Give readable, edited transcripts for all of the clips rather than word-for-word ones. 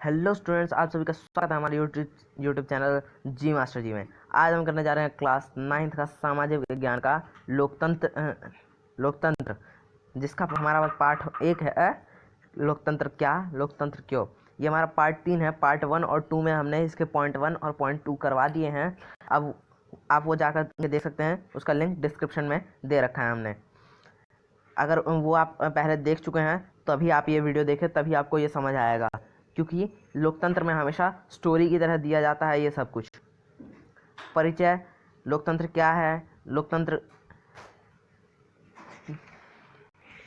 Hello students, आप सभी का स्वागत है हमारे यूट्यूब चैनल जी मास्टर जी में। आज हम करने जा रहे हैं क्लास 9th का सामाजिक विज्ञान का लोकतंत्र जिसका हमारा पार्ट 1 है लोकतंत्र क्या, लोकतंत्र क्यों। ये हमारा पार्ट 3 है। पार्ट 1 और 2 में हमने इसके पॉइंट 1 और पॉइंट 2 करवा दिए हैं। अब आप वो जाकर देख सकते हैं, उसका लिंक डिस्क्रिप्शन में दे रखा है हमने। अगर वो आप पहले देख चुके हैं तभी आप ये वीडियो देखें, तभी आपको ये समझ आएगा, क्योंकि लोकतंत्र में हमेशा स्टोरी की तरह दिया जाता है ये सब कुछ। परिचय, लोकतंत्र क्या है, लोकतंत्र,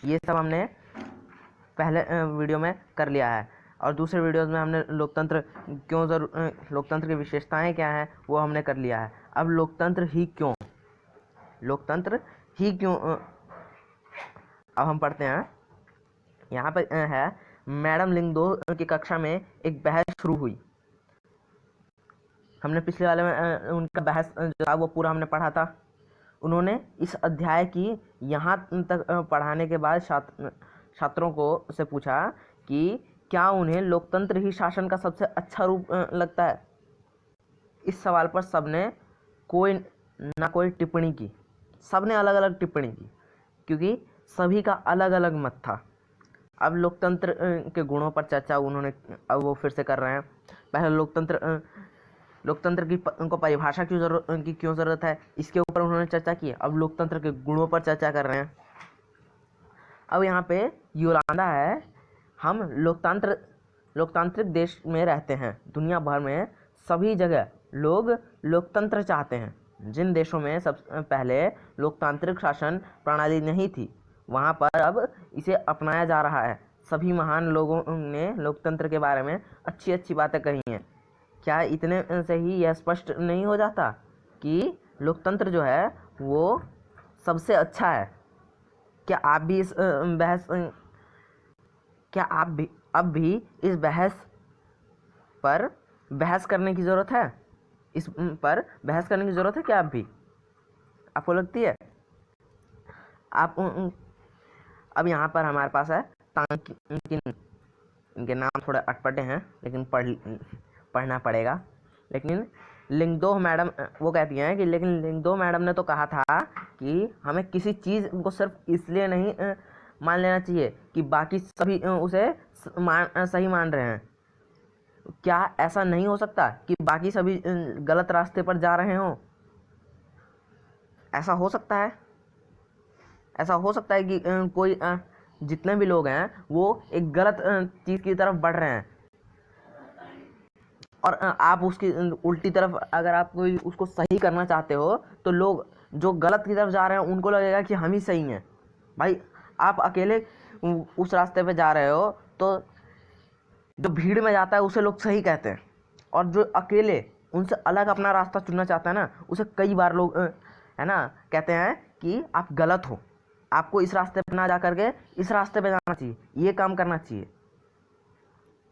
ये सब हमने पहले वीडियो में कर लिया है। और दूसरे वीडियोस में हमने लोकतंत्र क्यों लोकतंत्र की विशेषताएं क्या हैं वो हमने कर लिया है। अब लोकतंत्र ही क्यों, लोकतंत्र ही क्यों, अब हम पढ़ते हैं। यहाँ पर है, मैडम लिंगदो की कक्षा में एक बहस शुरू हुई। हमने पिछले वाले में उनका बहस जो था वो पूरा हमने पढ़ा था। उन्होंने इस अध्याय की यहाँ तक पढ़ाने के बाद छात्रों को से पूछा कि क्या उन्हें लोकतंत्र ही शासन का सबसे अच्छा रूप लगता है। इस सवाल पर सबने कोई ना कोई टिप्पणी की, सबने अलग अलग टिप्पणी की, क्योंकि सभी का अलग अलग मत था। अब लोकतंत्र के गुणों पर चर्चा उन्होंने अब वो फिर से कर रहे हैं। पहले लोकतंत्र की उनको परिभाषा क्यों ज़रूरत है, इसके ऊपर उन्होंने चर्चा की। अब लोकतंत्र के गुणों पर चर्चा कर रहे हैं। अब यहाँ पे योलांदा है, हम लोकतांत्रिक देश में रहते हैं। दुनिया भर में सभी जगह लोग लोकतंत्र चाहते हैं। जिन देशों में सब पहले लोकतांत्रिक शासन प्रणाली नहीं थी, वहाँ पर अब इसे अपनाया जा रहा है। सभी महान लोगों ने लोकतंत्र के बारे में अच्छी अच्छी बातें कही हैं। क्या इतने से ही यह स्पष्ट नहीं हो जाता कि लोकतंत्र जो है वो सबसे अच्छा है? क्या आप भी इस बहस क्या आप भी अब भी इस बहस पर बहस करने की ज़रूरत है? इस पर बहस करने की ज़रूरत है क्या आप भी, आपको लगती है? आप अब यहाँ पर हमारे पास है तांकिन। इनके नाम थोड़े अटपटे हैं लेकिन पढ़ना पड़ेगा। लेकिन लिंगदो मैडम वो कहती हैं कि लेकिन लिंगदो मैडम ने तो कहा था कि हमें किसी चीज़ को सिर्फ इसलिए नहीं मान लेना चाहिए कि बाकी सभी उसे सही मान रहे हैं। क्या ऐसा नहीं हो सकता कि बाकी सभी गलत रास्ते पर जा रहे हों? ऐसा हो सकता है, ऐसा हो सकता है कि कोई जितने भी लोग हैं वो एक गलत चीज़ की तरफ बढ़ रहे हैं, और आप उसकी उल्टी तरफ अगर आप कोई उसको सही करना चाहते हो तो लोग जो गलत की तरफ जा रहे हैं उनको लगेगा कि हम ही सही हैं। भाई, आप अकेले उस रास्ते पे जा रहे हो तो जो भीड़ में जाता है उसे लोग सही कहते हैं, और जो अकेले उनसे अलग अपना रास्ता चुनना चाहता है ना, उसे कई बार लोग है ना कहते हैं कि आप गलत हो, आपको इस रास्ते पे ना जा करके इस रास्ते पे जाना चाहिए, ये काम करना चाहिए।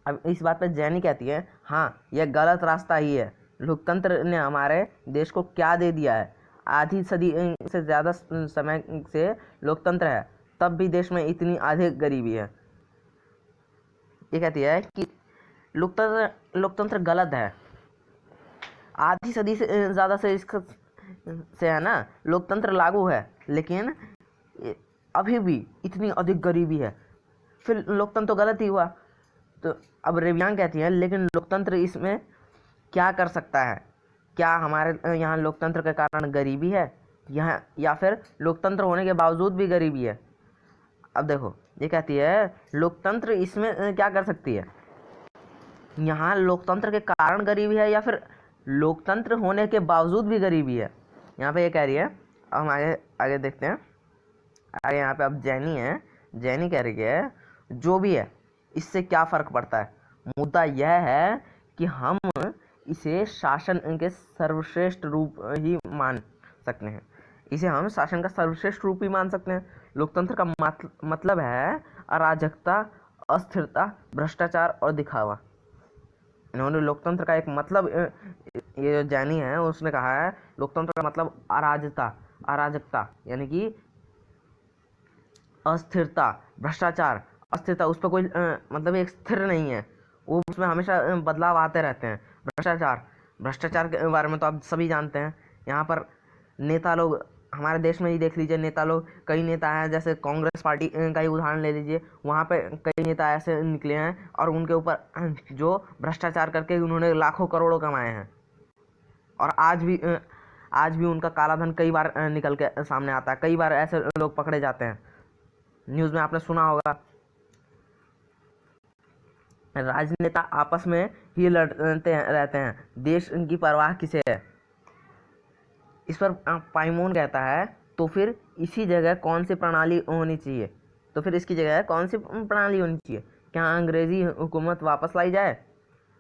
अब इस बात पे जैनी कहती है, हाँ यह गलत रास्ता ही है। लोकतंत्र ने हमारे देश को क्या दे दिया है? आधी सदी से ज़्यादा समय से लोकतंत्र है, तब भी देश में इतनी अधिक गरीबी है। ये कहती है कि लोकतंत्र गलत है। आधी सदी से ज़्यादा से है ना लोकतंत्र लागू है, लेकिन अभी भी इतनी अधिक गरीबी है, फिर लोकतंत्र तो गलत ही हुआ। तो अब रेबियान कहती है, लेकिन लोकतंत्र इसमें क्या कर सकता है? क्या हमारे यहाँ लोकतंत्र के कारण गरीबी है यहाँ, या फिर लोकतंत्र होने के बावजूद भी गरीबी है? अब देखो, ये कहती है लोकतंत्र इसमें क्या कर सकती है। यहाँ लोकतंत्र के कारण गरीबी है या फिर लोकतंत्र होने के बावजूद भी गरीबी है? यहाँ पे ये कह रही है। अब हम आगे आगे देखते हैं। आगे यहाँ पे अब जैनी है, जैनी कह रही है जो भी है इससे क्या फ़र्क पड़ता है, मुद्दा यह है कि हम इसे शासन के सर्वश्रेष्ठ रूप ही मान सकते हैं। इसे हम शासन का सर्वश्रेष्ठ रूप ही मान सकते हैं। लोकतंत्र का मतलब है अराजकता, अस्थिरता, भ्रष्टाचार और दिखावा। इन्होंने लोकतंत्र का एक मतलब, ये जो जैनी है उसने कहा है लोकतंत्र का मतलब अराजकता यानी कि अस्थिरता, भ्रष्टाचार, अस्थिरता, उस पर कोई मतलब एक स्थिर नहीं है, वो उसमें हमेशा बदलाव आते रहते हैं। भ्रष्टाचार के बारे में तो आप सभी जानते हैं। यहाँ पर नेता लोग, हमारे देश में ही देख लीजिए, नेता लोग, कई नेता हैं, जैसे कांग्रेस पार्टी का ही उदाहरण ले लीजिए। वहाँ पे कई नेता ऐसे निकले हैं और उनके ऊपर जो भ्रष्टाचार करके उन्होंने लाखों करोड़ों कमाए हैं, और आज भी उनका काला धन कई बार निकल के सामने आता है। कई बार ऐसे लोग पकड़े जाते हैं। न्यूज़ में आपने सुना होगा, राजनेता आपस में ही लड़ते रहते हैं, देश की परवाह किसे है। इस पर पाइमोन कहता है, तो फिर इसी जगह कौन सी प्रणाली होनी चाहिए? तो फिर इसकी जगह कौन सी प्रणाली होनी चाहिए? क्या अंग्रेजी हुकूमत वापस लाई जाए?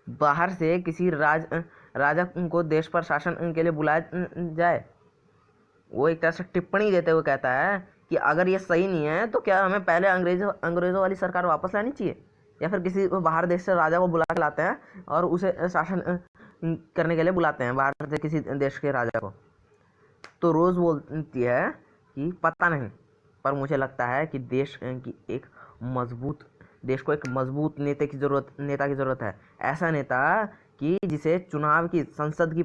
बाहर से किसी राजा को देश पर शासन के लिए बुलाया जाए? वो एक तरह से टिप्पणी देते हुए कहता है कि अगर ये सही नहीं है तो क्या हमें पहले अंग्रेज़ों वाली सरकार वापस लानी चाहिए, या फिर किसी बाहर देश से राजा को बुला के लाते हैं और उसे शासन करने के लिए बुलाते हैं, बाहर से किसी देश के राजा को। तो रोज़ बोलती है कि पता नहीं, पर मुझे लगता है कि देश को एक मजबूत नेता की ज़रूरत है। ऐसा नेता कि जिसे चुनाव की संसद की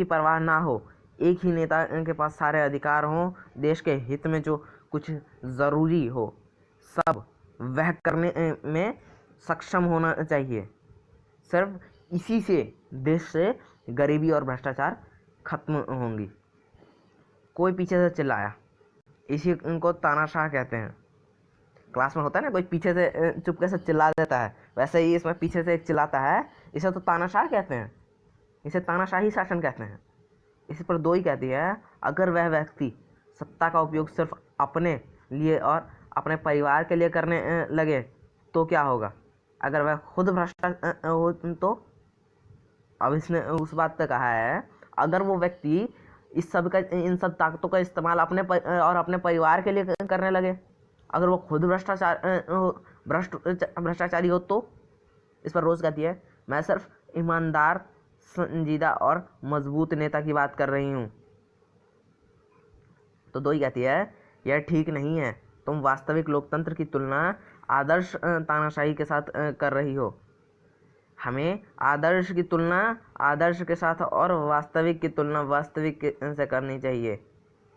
परवाह ना हो। एक ही नेता के पास सारे अधिकार हों, देश के हित में जो कुछ ज़रूरी हो सब वह करने में सक्षम होना चाहिए। सिर्फ इसी से देश से गरीबी और भ्रष्टाचार खत्म होंगी। कोई पीछे से चिल्लाया, इसी को तानाशाह कहते हैं। क्लास में होता है ना, कोई पीछे से चुपके से चिल्ला देता है, वैसे ही इसमें पीछे से एक चिल्लाता है, इसे तो तानाशाह कहते हैं, इसे तानाशाही शासन कहते हैं। इसी पर दो ही कहती है, अगर वह व्यक्ति सत्ता का उपयोग सिर्फ अपने लिए और अपने परिवार के लिए करने लगे तो क्या होगा? अगर वह खुद भ्रष्टाचार हो तो? अब इसने उस बात पे कहा है, अगर वो व्यक्ति इन सब ताकतों का इस्तेमाल अपने परिवार के लिए करने लगे, अगर वो खुद भ्रष्टाचारी हो तो? इस पर रोज कहती है, मैं सिर्फ ईमानदार, संजीदा और मजबूत नेता की बात कर रही हूँ। तो दो ही कहती है, यह ठीक नहीं है, तुम वास्तविक लोकतंत्र की तुलना आदर्श तानाशाही के साथ कर रही हो। हमें आदर्श की तुलना आदर्श के साथ और वास्तविक की तुलना वास्तविक से करनी चाहिए।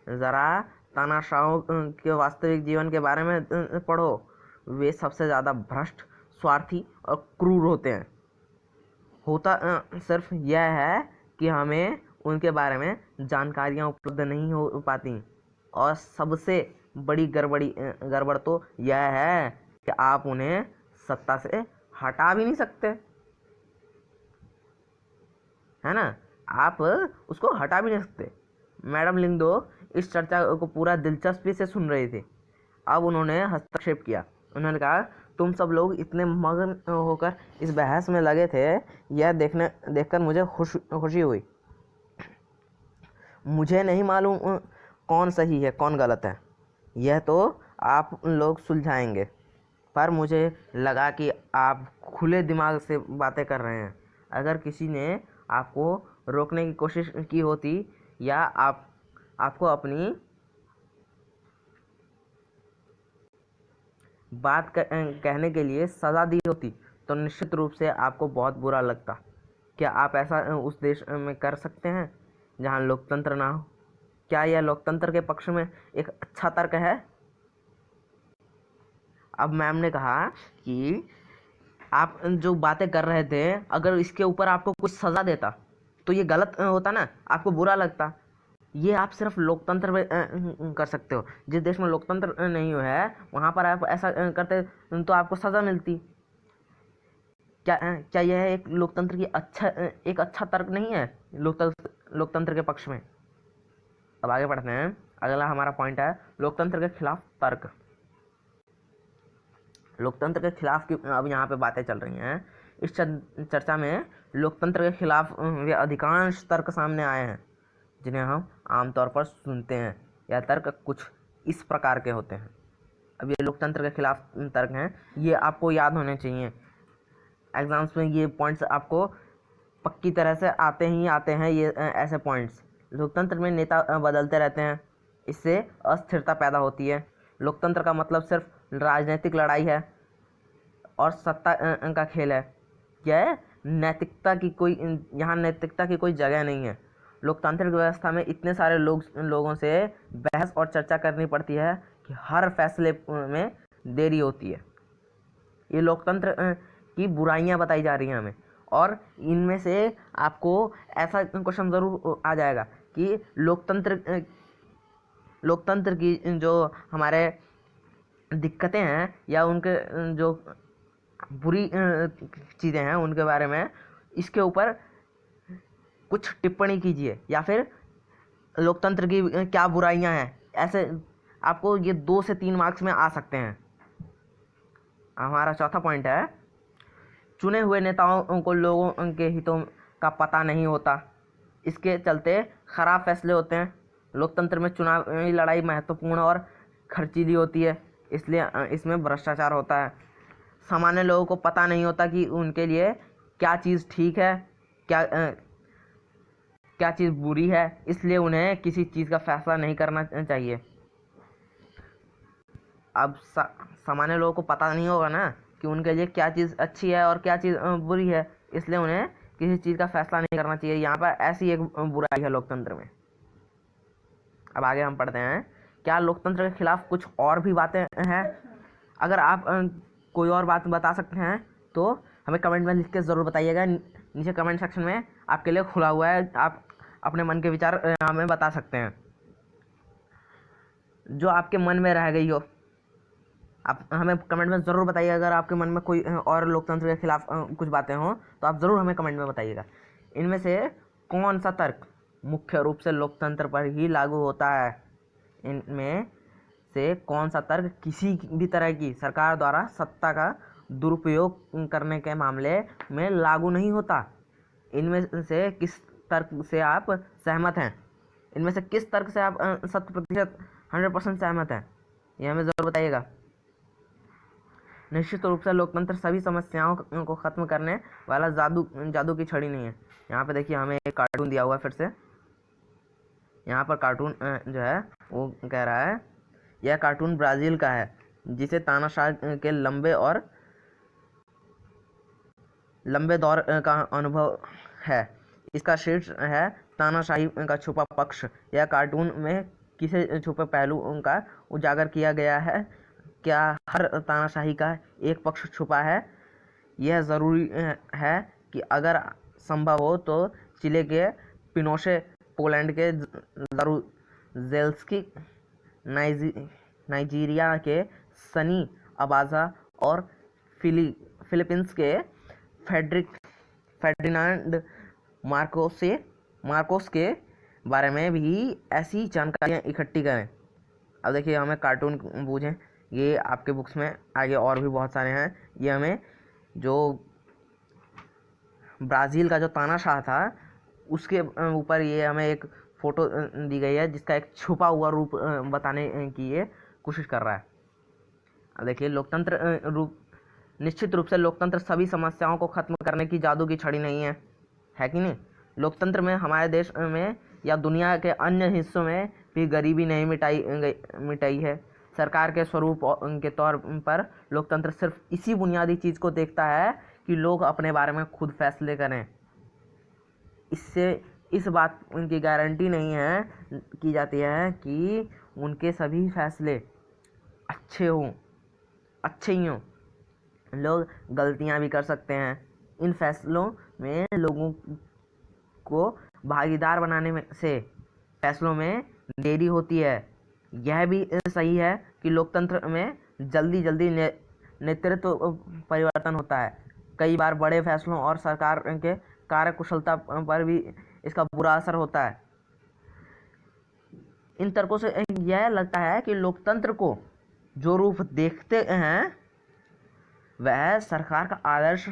ज़रा तानाशाहों के वास्तविक जीवन के बारे में पढ़ो, वे सबसे ज़्यादा भ्रष्ट, स्वार्थी और क्रूर होते हैं। होता सिर्फ यह है कि हमें उनके बारे में जानकारियाँ उपलब्ध नहीं हो पाती, और सबसे बड़ी गड़बड़ तो यह है कि आप उन्हें सत्ता से हटा भी नहीं सकते, है ना? आप उसको हटा भी नहीं सकते। मैडम लिंगदो इस चर्चा को पूरा दिलचस्पी से सुन रहे थे। अब उन्होंने हस्तक्षेप किया। उन्होंने कहा, तुम सब लोग इतने मगन होकर इस बहस में लगे थे, यह देखकर मुझे खुशी हुई। मुझे नहीं मालूम कौन सही है कौन गलत है, यह तो आप लोग सुलझाएंगे, पर मुझे लगा कि आप खुले दिमाग से बातें कर रहे हैं। अगर किसी ने आपको रोकने की कोशिश की होती या आपको अपनी बात कहने के लिए सज़ा दी होती तो निश्चित रूप से आपको बहुत बुरा लगता। क्या आप ऐसा उस देश में कर सकते हैं जहां लोकतंत्र ना हो? क्या यह लोकतंत्र के पक्ष में एक अच्छा तर्क है? अब मैम ने कहा कि आप जो बातें कर रहे थे, अगर इसके ऊपर आपको कुछ सज़ा देता तो ये गलत होता ना, आपको बुरा लगता। ये आप सिर्फ लोकतंत्र में कर सकते हो। जिस देश में लोकतंत्र नहीं है वहाँ पर आप ऐसा करते तो आपको सज़ा मिलती। क्या यह एक लोकतंत्र की एक अच्छा तर्क नहीं है लोकतंत्र के पक्ष में? अब आगे बढ़ते हैं। अगला हमारा पॉइंट है लोकतंत्र के खिलाफ तर्क। लोकतंत्र के खिलाफ की अब यहाँ पे बातें चल रही हैं। इस चर्चा में लोकतंत्र के खिलाफ वे अधिकांश तर्क सामने आए हैं जिन्हें हम आमतौर पर सुनते हैं। यह तर्क कुछ इस प्रकार के होते हैं। अब ये लोकतंत्र के खिलाफ तर्क हैं, ये आपको याद होने चाहिए। एग्जाम्स में ये पॉइंट्स आपको पक्की तरह से आते हैं ये ऐसे पॉइंट्स। लोकतंत्र में नेता बदलते रहते हैं, इससे अस्थिरता पैदा होती है। लोकतंत्र का मतलब सिर्फ राजनीतिक लड़ाई है, और सत्ता का खेल है। क्या है? नैतिकता की कोई यहाँ नैतिकता की कोई जगह नहीं है। लोकतांत्रिक व्यवस्था में इतने सारे लोगों से बहस और चर्चा करनी पड़ती है कि हर फैसले में देरी होती है। ये लोकतंत्र की बुराइयां बताई जा रही हैं हमें, और इनमें से आपको ऐसा क्वेश्चन ज़रूर आ जाएगा कि लोकतंत्र की जो हमारे दिक्कतें हैं या उनके जो बुरी चीज़ें हैं उनके बारे में, इसके ऊपर कुछ टिप्पणी कीजिए, या फिर लोकतंत्र की क्या बुराइयां हैं। ऐसे आपको ये 2 से 3 मार्क्स में आ सकते हैं। हमारा चौथा पॉइंट है, चुने हुए नेताओं को लोगों के हितों का पता नहीं होता, इसके चलते खराब फैसले होते हैं। लोकतंत्र में चुनावी लड़ाई महत्वपूर्ण और खर्चीली होती है, इसलिए इसमें भ्रष्टाचार होता है। सामान्य लोगों को पता नहीं होता कि उनके लिए क्या चीज़ ठीक है, क्या चीज़ बुरी है, इसलिए उन्हें किसी चीज़ का फैसला नहीं करना चाहिए। अब सामान्य लोगों को पता नहीं होगा ना कि उनके लिए क्या चीज़ अच्छी है और क्या चीज़ बुरी है, इसलिए उन्हें किसी चीज़ का फैसला नहीं करना चाहिए। यहाँ पर ऐसी एक बुराई है लोकतंत्र में। अब आगे हम पढ़ते हैं, क्या लोकतंत्र के खिलाफ कुछ और भी बातें हैं? अगर आप कोई और बात बता सकते हैं तो हमें कमेंट में लिख के ज़रूर बताइएगा। नीचे कमेंट सेक्शन में आपके लिए खुला हुआ है, आप अपने मन के विचार हमें बता सकते हैं। जो आपके मन में रह गई हो आप हमें कमेंट में ज़रूर बताइए। अगर आपके मन में कोई और लोकतंत्र के खिलाफ कुछ बातें हों तो आप ज़रूर हमें कमेंट में बताइएगा। इनमें से कौन सा तर्क मुख्य रूप से लोकतंत्र पर ही लागू होता है? इनमें से कौन सा तर्क किसी भी तरह की सरकार द्वारा सत्ता का दुरुपयोग करने के मामले में लागू नहीं होता? इनमें से किस तर्क से आप सहमत हैं? इनमें से किस तर्क से आप 100% 100% सहमत हैं? ये हमें ज़रूर बताइएगा। निश्चित रूप से लोकतंत्र सभी समस्याओं को ख़त्म करने वाला जादू की छड़ी नहीं है। यहाँ पे देखिए हमें एक कार्टून दिया हुआ है। फिर से यहाँ पर कार्टून जो है वो कह रहा है, यह कार्टून ब्राज़ील का है जिसे तानाशाह के लंबे दौर का अनुभव है। इसका शीर्ष है तानाशाही का छुपा पक्ष। यह कार्टून में किसे छुपे पहलू का उजागर किया गया है? क्या हर तानाशाही का एक पक्ष छुपा है? यह ज़रूरी है कि अगर संभव हो तो चिले के पिनोशे, पोलैंड के जारुजेल्स्की, नाइजीरिया के सनी अबाजा और फिलीपींस के फेर्डिनांड मार्कोस के बारे में भी ऐसी जानकारियाँ इकट्ठी करें। अब देखिए हमें कार्टून बूझें, ये आपके बुक्स में आगे और भी बहुत सारे हैं। ये हमें जो ब्राज़ील का जो तानाशाह था उसके ऊपर ये हमें एक फ़ोटो दी गई है जिसका एक छुपा हुआ रूप बताने की ये कोशिश कर रहा है। अब देखिए निश्चित रूप से लोकतंत्र सभी समस्याओं को ख़त्म करने की जादू की छड़ी नहीं है कि नहीं? लोकतंत्र में हमारे देश में या दुनिया के अन्य हिस्सों में भी गरीबी नहीं मिटाई है। सरकार के स्वरूप के तौर पर लोकतंत्र सिर्फ इसी बुनियादी चीज़ को देखता है कि लोग अपने बारे में खुद फैसले करें। इससे इस बात उनकी गारंटी नहीं है की जाती है कि उनके सभी फैसले अच्छे ही हों। लोग गलतियां भी कर सकते हैं। इन फैसलों में लोगों को भागीदार बनाने में से फैसलों में देरी होती है। यह भी सही है कि लोकतंत्र में जल्दी नेतृत्व परिवर्तन होता है। कई बार बड़े फैसलों और सरकार के कार्यकुशलता पर भी इसका बुरा असर होता है। इन तर्कों से यह लगता है कि लोकतंत्र को जो रूप देखते हैं वह सरकार का आदर्श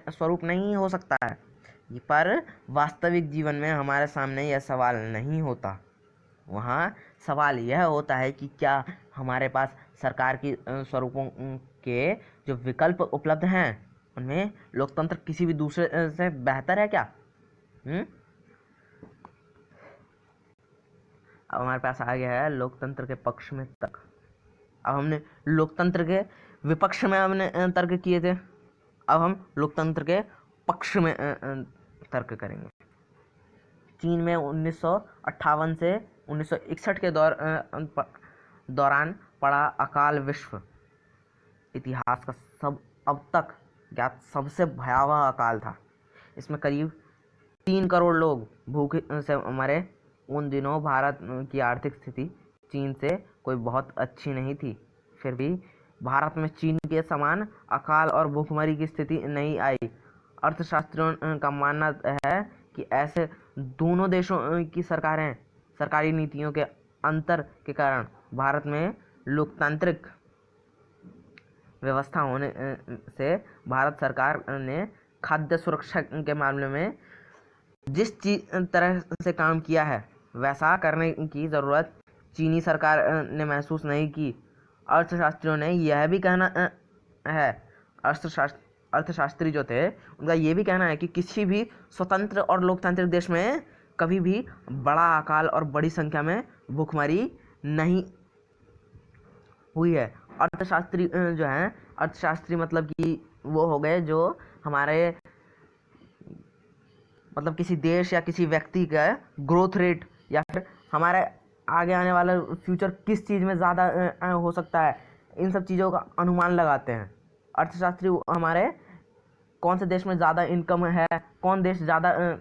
स्वरूप नहीं हो सकता है, पर वास्तविक जीवन में हमारे सामने यह सवाल नहीं होता। वहाँ सवाल यह होता है कि क्या हमारे पास सरकार की स्वरूपों के जो विकल्प उपलब्ध हैं उनमें लोकतंत्र किसी भी दूसरे से बेहतर है क्या? अब हमारे पास आ गया है लोकतंत्र के पक्ष में तक। अब हमने लोकतंत्र के विपक्ष में हमने तर्क किए थे, अब हम लोकतंत्र के पक्ष में तर्क करेंगे। चीन में 1958 से 1961 के दौरान पड़ा अकाल विश्व इतिहास का अब तक ज्ञात सबसे भयावह अकाल था। इसमें करीब 3 करोड़ लोग भूख से मरे। उन दिनों भारत की आर्थिक स्थिति चीन से कोई बहुत अच्छी नहीं थी, फिर भी भारत में चीन के समान अकाल और भूखमरी की स्थिति नहीं आई। अर्थशास्त्रियों का मानना है कि ऐसे दोनों देशों की सरकारें सरकारी नीतियों के अंतर के कारण भारत में लोकतांत्रिक व्यवस्था होने से भारत सरकार ने खाद्य सुरक्षा के मामले में जिस तरह से काम किया है वैसा करने की ज़रूरत चीनी सरकार ने महसूस नहीं की। अर्थशास्त्रियों ने यह भी कहना है, अर्थशास्त्री जो थे उनका ये भी कहना है कि किसी भी स्वतंत्र और लोकतांत्रिक देश में कभी भी बड़ा अकाल और बड़ी संख्या में भूखमरी नहीं हुई है। अर्थशास्त्री जो हैं, अर्थशास्त्री मतलब कि वो हो गए जो हमारे मतलब किसी देश या किसी व्यक्ति का ग्रोथ रेट या फिर हमारे आगे आने वाला फ्यूचर किस चीज़ में ज़्यादा हो सकता है, इन सब चीज़ों का अनुमान लगाते हैं। अर्थशास्त्री हमारे कौन से देश में ज़्यादा इनकम है, कौन देश ज़्यादा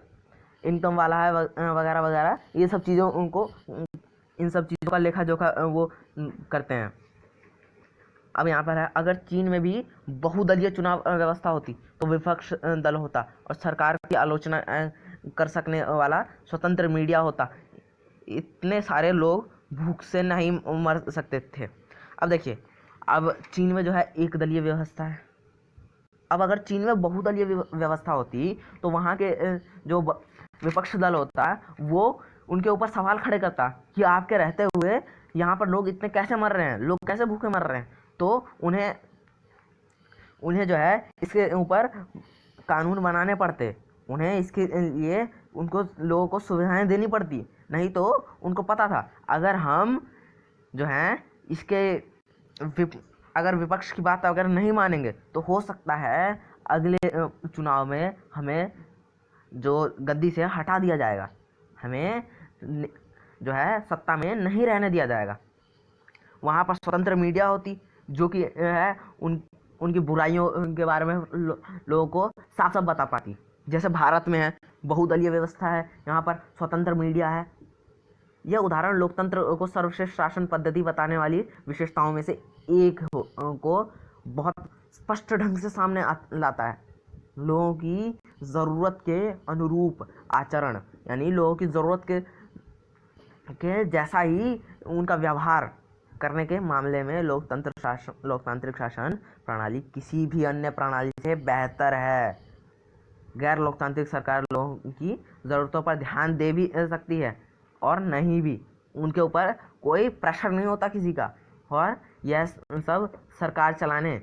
इनकम वाला है वगैरह वगैरह, ये सब चीज़ों उनको इन सब चीज़ों का लेखा जोखा वो करते हैं। अब यहाँ पर है, अगर चीन में भी बहुदलीय चुनाव व्यवस्था होती तो विपक्ष दल होता और सरकार की आलोचना कर सकने वाला स्वतंत्र मीडिया होता, इतने सारे लोग भूख से नहीं मर सकते थे। अब देखिए, अब चीन में जो है एक दलीय व्यवस्था है। अब अगर चीन में बहुदलीय व्यवस्था होती तो वहाँ के जो विपक्ष दल होता वो उनके ऊपर सवाल खड़े करता कि आपके रहते हुए यहाँ पर लोग इतने कैसे मर रहे हैं, लोग कैसे भूखे मर रहे हैं। तो उन्हें जो है इसके ऊपर कानून बनाने पड़ते, उन्हें इसके लिए उनको लोगों को सुविधाएं देनी पड़ती। नहीं तो उनको पता था अगर हम जो हैं अगर विपक्ष की बात अगर नहीं मानेंगे तो हो सकता है अगले चुनाव में हमें जो गद्दी से हटा दिया जाएगा, हमें जो है सत्ता में नहीं रहने दिया जाएगा। वहाँ पर स्वतंत्र मीडिया होती जो कि है उनकी बुराइयों के बारे में लोगों को साफ साफ बता पाती। जैसे भारत में है बहुदलीय व्यवस्था है, यहाँ पर स्वतंत्र मीडिया है। यह उदाहरण लोकतंत्र को सर्वश्रेष्ठ शासन पद्धति बताने वाली विशेषताओं में से एक को बहुत स्पष्ट ढंग से सामने लाता है। लोगों की ज़रूरत के अनुरूप आचरण, यानी लोगों की ज़रूरत के जैसा ही उनका व्यवहार करने के मामले में लोकतांत्रिक शासन प्रणाली किसी भी अन्य प्रणाली से बेहतर है। गैर लोकतांत्रिक सरकार लोगों की ज़रूरतों पर ध्यान दे भी सकती है और नहीं भी, उनके ऊपर कोई प्रेशर नहीं होता किसी का, और यह सब सरकार चलाने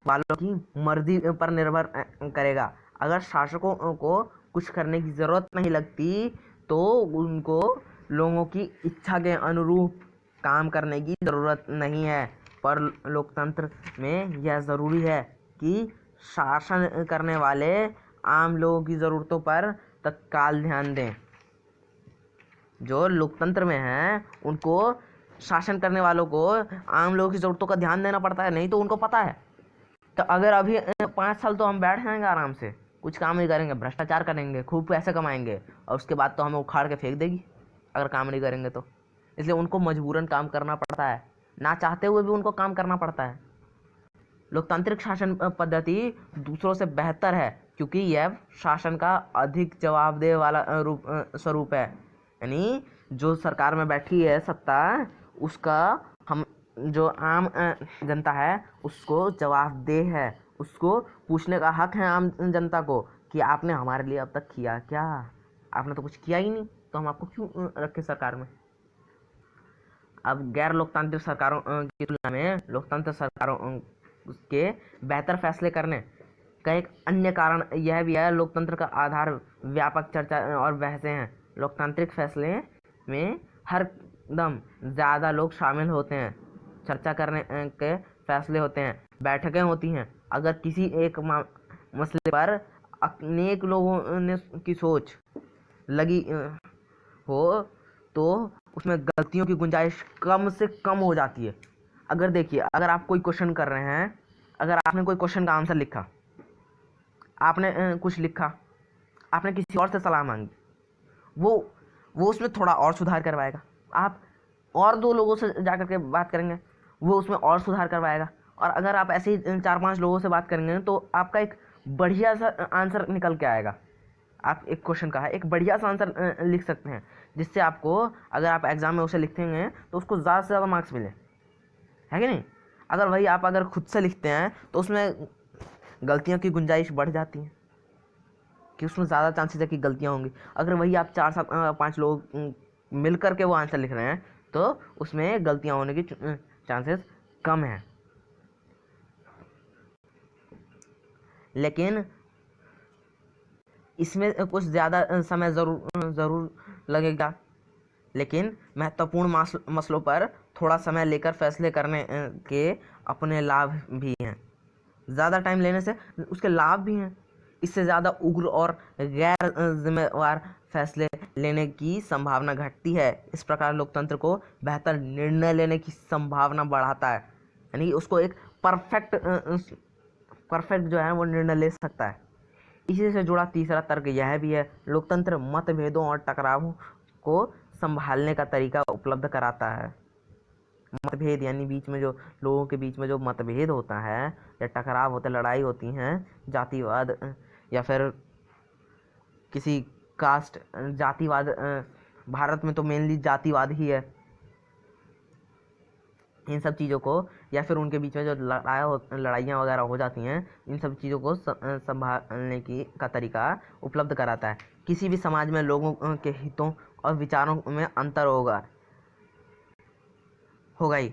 वालों की मर्जी पर निर्भर करेगा। अगर शासकों को कुछ करने की ज़रूरत नहीं लगती तो उनको लोगों की इच्छा के अनुरूप काम करने की ज़रूरत नहीं है। पर लोकतंत्र में यह ज़रूरी है कि शासन करने वाले आम लोगों की ज़रूरतों पर तत्काल ध्यान दें। जो लोकतंत्र में हैं उनको शासन करने वालों को आम लोगों की ज़रूरतों का ध्यान देना पड़ता है, नहीं तो उनको पता है तो अगर अभी 5 साल तो हम बैठ जाएंगे आराम से, कुछ काम नहीं करेंगे, भ्रष्टाचार करेंगे, खूब पैसे कमाएंगे और उसके बाद तो हमें उखाड़ के फेंक देगी अगर काम नहीं करेंगे तो। इसलिए उनको मजबूरन काम करना पड़ता है, ना चाहते हुए भी उनको काम करना पड़ता है। लोकतांत्रिक शासन पद्धति दूसरों से बेहतर है क्योंकि यह शासन का अधिक जवाबदेह वाला स्वरूप है। यानी जो सरकार में बैठी है सत्ता, उसका हम जो आम जनता है उसको जवाबदेह है, उसको पूछने का हक है आम जनता को कि आपने हमारे लिए अब तक किया क्या, आपने तो कुछ किया ही नहीं, तो हम आपको क्यों रखे सरकार में। अब गैर लोकतांत्रिक सरकारों की तुलना में लोकतंत्र सरकारों के बेहतर फैसले करने का एक अन्य कारण यह भी है, लोकतंत्र का आधार व्यापक चर्चा और बहसें हैं। लोकतांत्रिक फैसले में हर एकदम ज़्यादा लोग शामिल होते हैं, चर्चा करने के फैसले होते हैं, बैठकें होती हैं। अगर किसी एक मसले पर अनेक लोगों ने की सोच लगी हो तो उसमें गलतियों की गुंजाइश कम से कम हो जाती है। अगर देखिए, अगर आप कोई क्वेश्चन कर रहे हैं, अगर आपने कोई क्वेश्चन का आंसर लिखा, आपने कुछ लिखा, आपने किसी और से सलाह मांगी, वो उसमें थोड़ा और सुधार करवाएगा। आप और 2 लोगों से जा कर के बात करेंगे, वो उसमें और सुधार करवाएगा। और अगर आप ऐसे ही 4-5 लोगों से बात करेंगे तो आपका एक बढ़िया सा आंसर निकल के आएगा। आप एक क्वेश्चन का है एक बढ़िया सा आंसर लिख सकते हैं, जिससे आपको, अगर आप एग्ज़ाम में उसे लिखेंगे तो उसको ज़्यादा से ज़्यादा मार्क्स मिले, है कि नहीं। अगर वही आप अगर खुद से लिखते हैं तो उसमें गलतियों की गुंजाइश बढ़ जाती है, कि उसमें ज़्यादा चांसेस है कि गलतियाँ होंगी। अगर वही आप 4-5 लोग मिल कर के वो आंसर लिख रहे हैं तो उसमें गलतियाँ होने की चांसेस कम है। लेकिन इसमें कुछ ज़्यादा समय ज़रूर लगेगा, लेकिन महत्वपूर्ण मसलों पर थोड़ा समय लेकर फैसले करने के अपने लाभ भी हैं। ज़्यादा टाइम लेने से उसके लाभ भी हैं। इससे ज़्यादा उग्र और गैर जिम्मेवार फैसले लेने की संभावना घटती है। इस प्रकार लोकतंत्र को बेहतर निर्णय लेने की संभावना बढ़ाता है, यानी उसको एक परफेक्ट जो है वो निर्णय ले सकता है। इसी से जुड़ा तीसरा तर्क यह भी है, लोकतंत्र मतभेदों और टकरावों को संभालने का तरीका उपलब्ध कराता है। मतभेद यानी बीच में जो लोगों के बीच में जो मतभेद होता है या टकराव होता है, लड़ाई होती हैं, जातिवाद या फिर किसी कास्ट, जातिवाद, भारत में तो मेनली जातिवाद ही है। इन सब चीज़ों को या फिर उनके बीच में जो लड़ाइयाँ वगैरह हो जाती हैं, इन सब चीज़ों को संभालने का तरीका उपलब्ध कराता है। किसी भी समाज में लोगों के हितों और विचारों में अंतर होगा ही।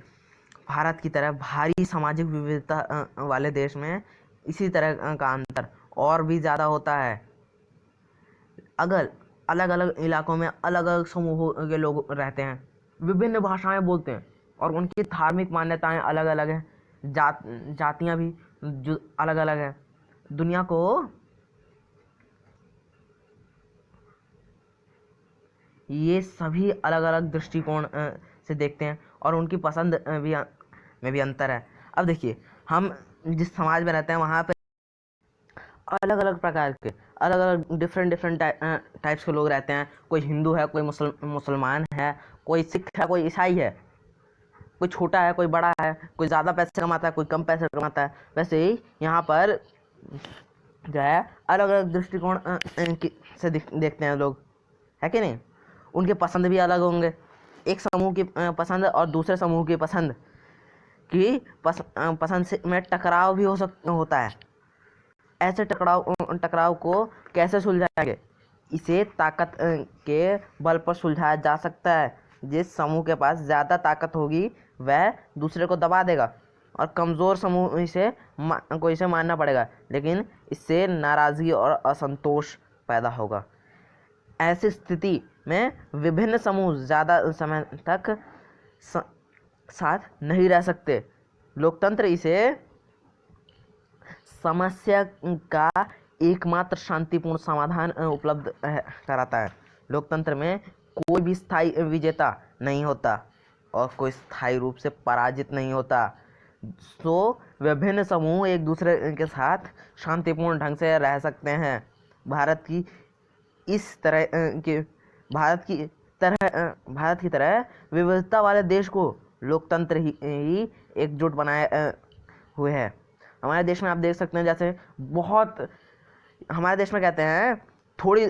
भारत की तरह भारी सामाजिक विविधता वाले देश में इसी तरह का अंतर और भी ज़्यादा होता है। अगर अलग अलग इलाकों में अलग अलग समूहों के लोग रहते हैं, विभिन्न भाषाएं बोलते हैं और उनकी धार्मिक मान्यताएं अलग अलग हैं, जातियां भी जो अलग अलग हैं, दुनिया को ये सभी अलग अलग दृष्टिकोण से देखते हैं और उनकी पसंद में भी अंतर है। अब देखिए, हम जिस समाज में रहते हैं वहाँ पे अलग अलग प्रकार के अलग अलग डिफरेंट टाइप्स के लोग रहते हैं। कोई हिंदू है, कोई मुसलमान है, कोई सिख है, कोई ईसाई है, कोई छोटा है, कोई बड़ा है, कोई ज़्यादा पैसे कमाता है, कोई कम पैसे कमाता है। वैसे ही यहाँ पर जो है अलग अलग दृष्टिकोण से देखते हैं लोग, है कि नहीं। उनके पसंद भी अलग होंगे। एक समूह की पसंद और दूसरे समूह की पसंद पसंद से में टकराव भी होता है। ऐसे टकराव को कैसे सुलझाएंगे? इसे ताकत के बल पर सुलझाया जा सकता है। जिस समूह के पास ज़्यादा ताकत होगी वह दूसरे को दबा देगा और कमज़ोर समूह को इसे मानना पड़ेगा, लेकिन इससे नाराज़गी और असंतोष पैदा होगा। ऐसी स्थिति में विभिन्न समूह ज़्यादा समय तक साथ नहीं रह सकते। लोकतंत्र इसे समस्या का एकमात्र शांतिपूर्ण समाधान उपलब्ध कराता है। लोकतंत्र में कोई भी स्थायी विजेता नहीं होता और कोई स्थायी रूप से पराजित नहीं होता। तो विभिन्न समूह एक दूसरे के साथ शांतिपूर्ण ढंग से रह सकते हैं। भारत की तरह विविधता वाले देश को लोकतंत्र ही एकजुट बनाए हुए है। हमारे देश में आप देख सकते हैं, जैसे बहुत हमारे देश में कहते हैं थोड़ी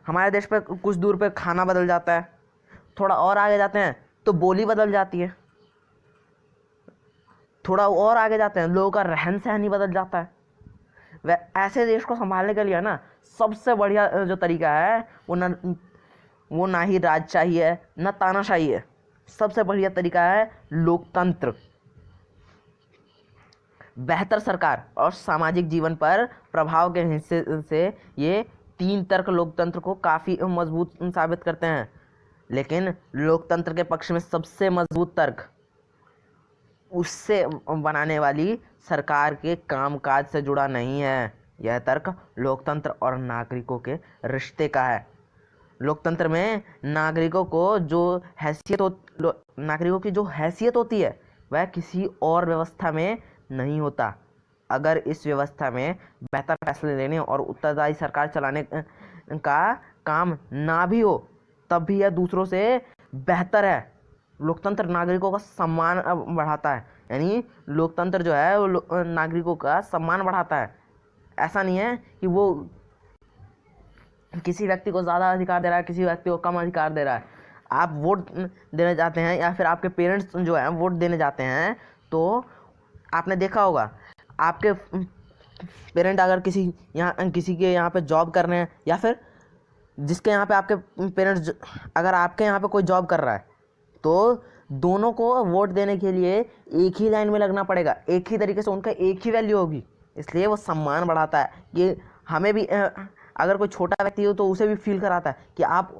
हमारे देश पे कुछ दूर पे खाना बदल जाता है, थोड़ा और आगे जाते हैं तो बोली बदल जाती है, थोड़ा और आगे जाते हैं लोगों का रहन सहन ही बदल जाता है। वह ऐसे देश को संभालने के लिए ना सबसे बढ़िया जो तरीका है वो ना ही राजशाही है ना तानाशाही है। सबसे बढ़िया तरीका है लोकतंत्र। बेहतर सरकार और सामाजिक जीवन पर प्रभाव के हिस्से से ये 3 तर्क लोकतंत्र को काफ़ी मजबूत साबित करते हैं। लेकिन लोकतंत्र के पक्ष में सबसे मजबूत तर्क उससे बनाने वाली सरकार के कामकाज से जुड़ा नहीं है। यह तर्क लोकतंत्र और नागरिकों के रिश्ते का है। लोकतंत्र में नागरिकों की जो हैसियत होती है वह किसी और व्यवस्था में नहीं होता। अगर इस व्यवस्था में बेहतर फैसले लेने और उत्तरदायी सरकार चलाने का काम ना भी हो तब भी यह दूसरों से बेहतर है। लोकतंत्र नागरिकों का सम्मान बढ़ाता है, यानी लोकतंत्र जो है वो नागरिकों का सम्मान बढ़ाता है। ऐसा नहीं है कि वो किसी व्यक्ति को ज़्यादा अधिकार दे रहा है, किसी व्यक्ति को कम अधिकार दे रहा है। आप वोट देने जाते हैं या फिर आपके पेरेंट्स जो है वोट देने जाते हैं तो आपने देखा होगा आपके पेरेंट अगर किसी के यहाँ पे जॉब कर रहे हैं या फिर जिसके यहाँ पे आपके पेरेंट्स अगर आपके यहाँ पे कोई जॉब कर रहा है तो दोनों को वोट देने के लिए एक ही लाइन में लगना पड़ेगा, एक ही तरीके से उनका एक ही वैल्यू होगी। इसलिए वो सम्मान बढ़ाता है कि हमें भी अगर कोई छोटा व्यक्ति हो तो उसे भी फील कराता है कि आप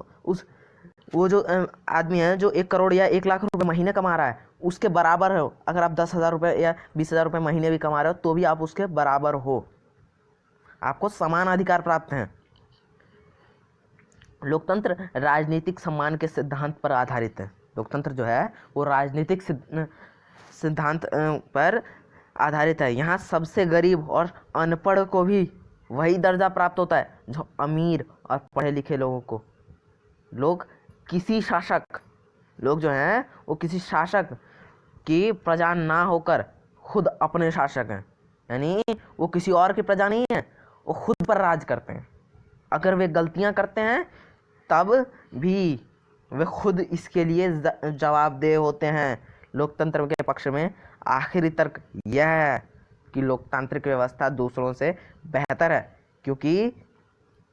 वो जो आदमी है जो 1 करोड़ या 1 लाख रुपए महीने कमा रहा है उसके बराबर हो। अगर आप 10,000 रुपये या 20,000 रुपये महीने भी कमा रहे हो तो भी आप उसके बराबर हो, आपको समान अधिकार प्राप्त हैं। लोकतंत्र राजनीतिक सम्मान के सिद्धांत पर आधारित है। लोकतंत्र जो है वो राजनीतिक सिद्धांत पर आधारित है। यहाँ सबसे गरीब और अनपढ़ को भी वही दर्जा प्राप्त होता है जो अमीर और पढ़े लिखे लोगों को। लोग जो हैं वो किसी शासक की प्रजा ना होकर खुद अपने शासक हैं, यानी वो किसी और की प्रजा नहीं है, वो खुद पर राज करते हैं। अगर वे गलतियां करते हैं तब भी वे खुद इसके लिए जवाबदेह होते हैं। लोकतंत्र के पक्ष में आखिरी तर्क यह है कि लोकतांत्रिक व्यवस्था दूसरों से बेहतर है क्योंकि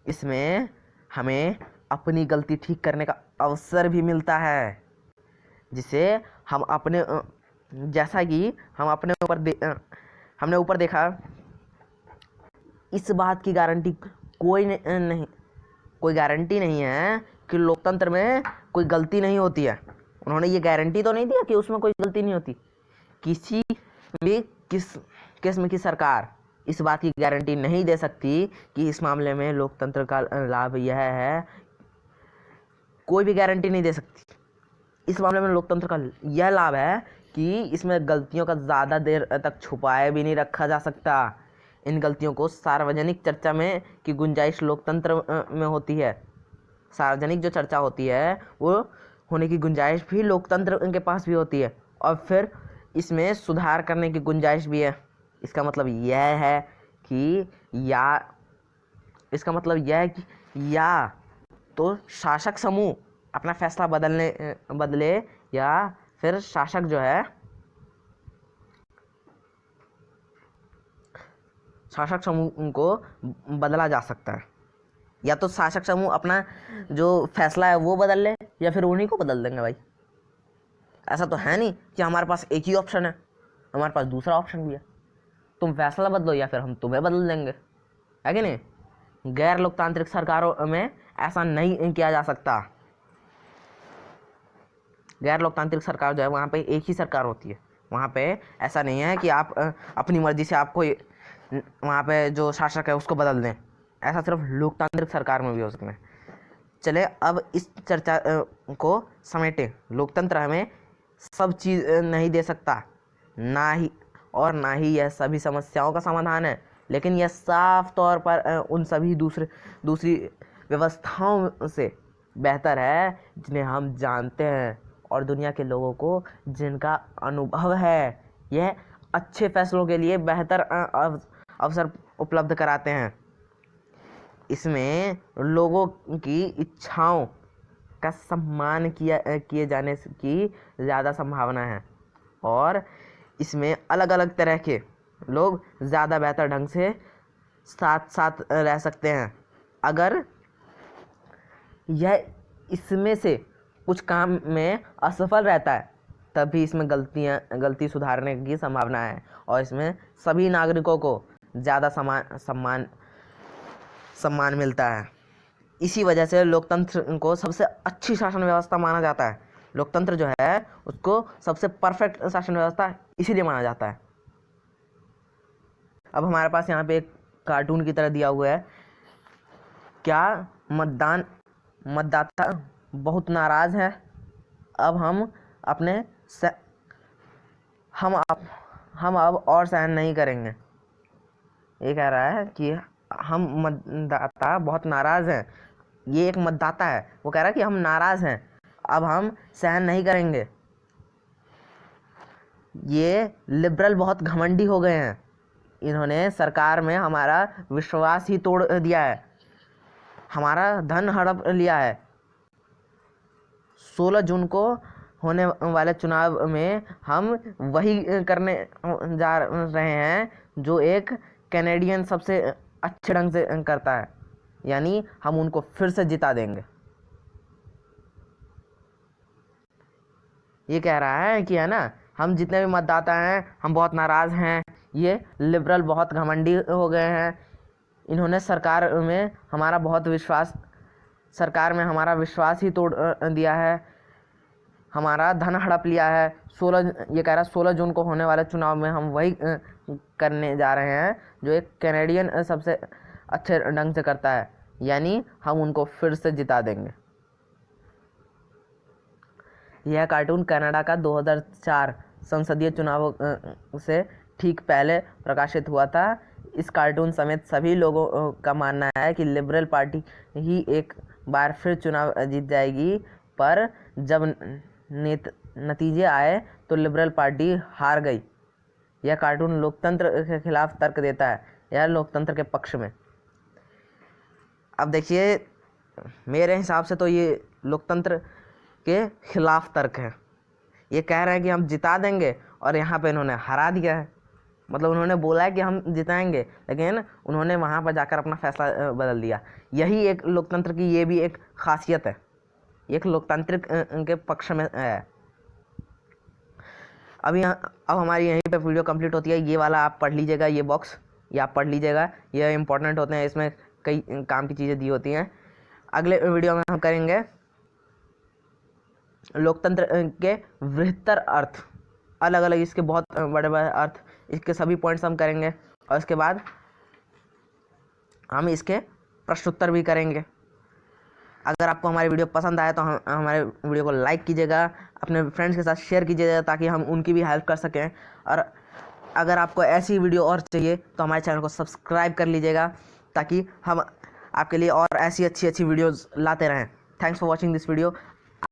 इसमें हमें अपनी गलती ठीक करने का अवसर भी मिलता है, जिसे हम अपने जैसा कि हम अपने हमने ऊपर देखा। इस बात की गारंटी कोई गारंटी नहीं है कि लोकतंत्र में कोई गलती नहीं होती है। उन्होंने ये गारंटी तो नहीं दिया कि उसमें कोई गलती नहीं होती। किसी भी किस्म की सरकार इस बात की गारंटी नहीं दे सकती कि इस मामले में लोकतंत्र का लाभ यह है, कोई भी गारंटी नहीं दे सकती। इस मामले में लोकतंत्र का यह लाभ है कि इसमें गलतियों का ज़्यादा देर तक छुपाए भी नहीं रखा जा सकता। इन गलतियों को सार्वजनिक चर्चा में की गुंजाइश लोकतंत्र में होती है। सार्वजनिक जो चर्चा होती है वो होने की गुंजाइश भी लोकतंत्र के पास भी होती है और फिर इसमें सुधार करने की गुंजाइश भी है। इसका मतलब यह है कि या तो शासक समूह अपना फैसला बदले या फिर शासक समूह को बदला जा सकता है। या तो शासक समूह अपना जो फैसला है वो बदल ले या फिर उन्हीं को बदल देंगे। भाई ऐसा तो है नहीं कि हमारे पास एक ही ऑप्शन है, हमारे पास दूसरा ऑप्शन भी है। तुम फैसला बदलो या फिर हम तुम्हें बदल देंगे, है कि नहीं। गैर लोकतांत्रिक सरकारों में ऐसा नहीं किया जा सकता। गैर लोकतांत्रिक सरकार जो है वहाँ पे एक ही सरकार होती है। वहाँ पे ऐसा नहीं है कि आप अपनी मर्जी से आपको वहाँ पे जो शासक है उसको बदल दें। ऐसा सिर्फ लोकतांत्रिक सरकार में भी हो सकता है। चले अब इस चर्चा को समेटें। लोकतंत्र हमें सब चीज़ नहीं दे सकता, ना ही यह सभी समस्याओं का समाधान है, लेकिन यह साफ तौर पर उन सभी दूसरी व्यवस्थाओं से बेहतर है जिन्हें हम जानते हैं और दुनिया के लोगों को जिनका अनुभव है। यह अच्छे फैसलों के लिए बेहतर अवसर उपलब्ध कराते हैं। इसमें लोगों की इच्छाओं का सम्मान किए जाने की ज़्यादा संभावना है और इसमें अलग अलग तरह के लोग ज़्यादा बेहतर ढंग से साथ साथ रह सकते हैं। अगर यह इसमें से कुछ काम में असफल रहता है तब भी इसमें गलती सुधारने की संभावना है और इसमें सभी नागरिकों को ज़्यादा सम्मान मिलता है। इसी वजह से लोकतंत्र को सबसे अच्छी शासन व्यवस्था माना जाता है। लोकतंत्र जो है उसको सबसे परफेक्ट शासन व्यवस्था इसीलिए माना जाता है। अब हमारे पास यहाँ पे एक कार्टून की तरह दिया हुआ है, क्या मतदाता बहुत नाराज है, अब हम अपने हम अब और सहन नहीं करेंगे। ये कह रहा है कि हम मतदाता बहुत नाराज हैं। ये एक मतदाता है, वो कह रहा है कि हम नाराज हैं, अब हम सहन नहीं करेंगे। ये लिबरल बहुत घमंडी हो गए हैं, इन्होंने सरकार में हमारा विश्वास ही तोड़ दिया है, हमारा धन हड़प लिया है। 16 जून को होने वाले चुनाव में हम वही करने जा रहे हैं जो एक कैनेडियन सबसे अच्छे ढंग से करता है, यानी हम उनको फिर से जिता देंगे। ये कह रहा है कि है ना, हम जितने भी मतदाता हैं हम बहुत नाराज़ हैं, ये लिबरल बहुत घमंडी हो गए हैं, इन्होंने सरकार में हमारा विश्वास ही तोड़ दिया है, हमारा धन हड़प लिया है। ये कह रहा है 16 जून को होने वाले चुनाव में हम वही करने जा रहे हैं जो एक कैनेडियन सबसे अच्छे ढंग से करता है, यानी हम उनको फिर से जिता देंगे। यह कार्टून कनाडा का 2004 संसदीय चुनाव से ठीक पहले प्रकाशित हुआ था। इस कार्टून समेत सभी लोगों का मानना है कि लिबरल पार्टी ही एक बार फिर चुनाव जीत जाएगी, पर जब नतीजे आए तो लिबरल पार्टी हार गई। यह कार्टून लोकतंत्र के खिलाफ तर्क देता है, यह लोकतंत्र के पक्ष में। अब देखिए, मेरे हिसाब से तो ये लोकतंत्र के खिलाफ तर्क है। ये कह रहे हैं कि हम जिता देंगे और यहाँ पे इन्होंने हरा दिया है। मतलब उन्होंने बोला है कि हम जिताएंगे, लेकिन उन्होंने वहाँ पर जाकर अपना फैसला बदल दिया। यही एक लोकतंत्र की ये भी एक खासियत है, एक लोकतांत्रिक के पक्ष में है। अब हमारी यहीं पे वीडियो कंप्लीट होती है। ये वाला आप पढ़ लीजिएगा, ये बॉक्स ये आप पढ़ लीजिएगा, ये इंपॉर्टेंट होते हैं, इसमें कई काम की चीज़ें दी होती हैं। अगले वीडियो में हम करेंगे लोकतंत्र के वृहत्तर अर्थ, अलग अलग इसके बहुत बड़े बड़े अर्थ, इसके सभी पॉइंट्स हम करेंगे और इसके बाद हम इसके प्रश्नोत्तर भी करेंगे। अगर आपको हमारी वीडियो पसंद आए तो हमारे वीडियो को लाइक कीजिएगा, अपने फ्रेंड्स के साथ शेयर कीजिएगा ताकि हम उनकी भी हेल्प कर सकें। और अगर आपको ऐसी वीडियो और चाहिए तो हमारे चैनल को सब्सक्राइब कर लीजिएगा ताकि हम आपके लिए और ऐसी अच्छी वीडियोज़ लाते रहें। Thanks for watching this video.